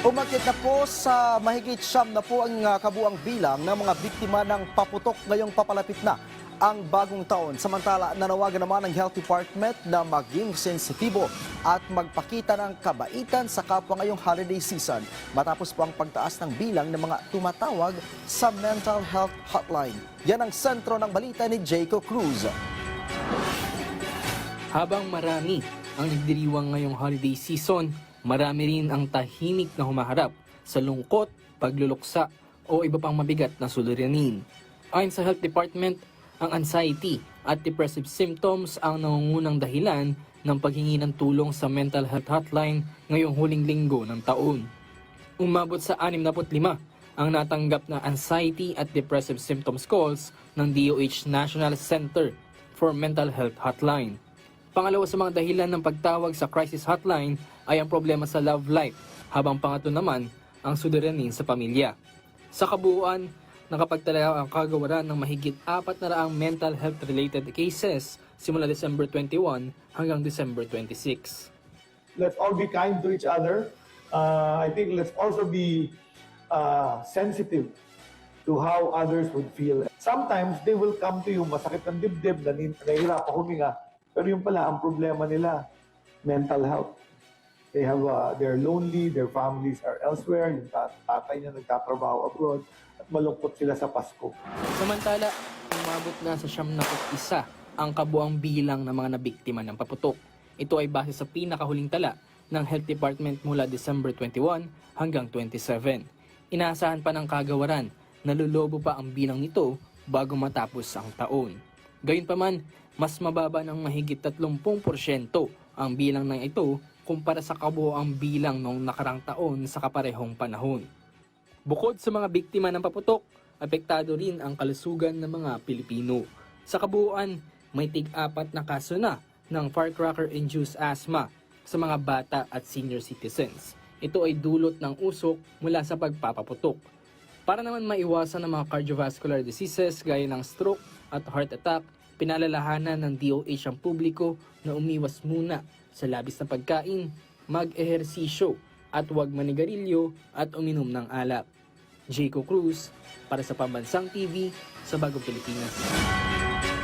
Umakyat na po sa mahigit siyam na po ang kabuang bilang ng mga biktima ng paputok ngayong papalapit na ang bagong taon. Samantala, nanawagan naman ng Health Department na maging sensitibo at magpakita ng kabaitan sa kapwa ngayong holiday season matapos po ang pagtaas ng bilang ng mga tumatawag sa mental health hotline. Yan ang sentro ng balita ni Jayco Cruz. Habang marami ang nagdiriwang ngayong holiday season, marami rin ang tahimik na humaharap sa lungkot, pagluluksa o iba pang mabigat na suliranin. Ayon sa Health Department, ang anxiety at depressive symptoms ang nangungunang dahilan ng paghingi ng tulong sa mental health hotline ngayong huling linggo ng taon. Umabot sa 65 ang natanggap na anxiety at depressive symptoms calls ng DOH National Center for Mental Health Hotline. Pangalawa sa mga dahilan ng pagtawag sa crisis hotline ay ang problema sa love life, habang pangatlo naman ang suliranin sa pamilya. Sa kabuuan, nakapagtala ang kagawaran ng mahigit 400 mental health-related cases simula December 21 hanggang December 26. Let's all be kind to each other. I think let's also be sensitive to how others would feel. Sometimes they will come to you, masakit ng dibdib, nahihirap ako huminga. Pero yung pala, ang problema nila, mental health. They're lonely, their families are elsewhere, yung tatay niya nagtatrabaho abroad, at malungkot sila sa Pasko. Samantala, umabot na sa 71 ang kabuang bilang ng mga nabiktima ng paputok. Ito ay base sa pinakahuling tala ng Health Department mula December 21 hanggang 27. Inaasahan pa ng kagawaran na lulubo pa ang bilang nito bago matapos ang taon. Gayunpaman, mas mababa ng mahigit 30% ang bilang ng ito kumpara sa kabuoang bilang noong nakarang taon sa kaparehong panahon. Bukod sa mga biktima ng paputok, apektado rin ang kalusugan ng mga Pilipino. Sa kabuuan, may tig-4 na kaso na ng firecracker-induced asthma sa mga bata at senior citizens. Ito ay dulot ng usok mula sa pagpapaputok. Para naman maiwasan ang mga cardiovascular diseases gaya ng stroke at heart attack, pinalalahanan ng DOH ang publiko na umiwas muna sa labis na pagkain, mag-ehersisyo at huwag manigarilyo at uminom ng alak. Jayco Cruz para sa Pambansang TV sa Bagong Pilipinas.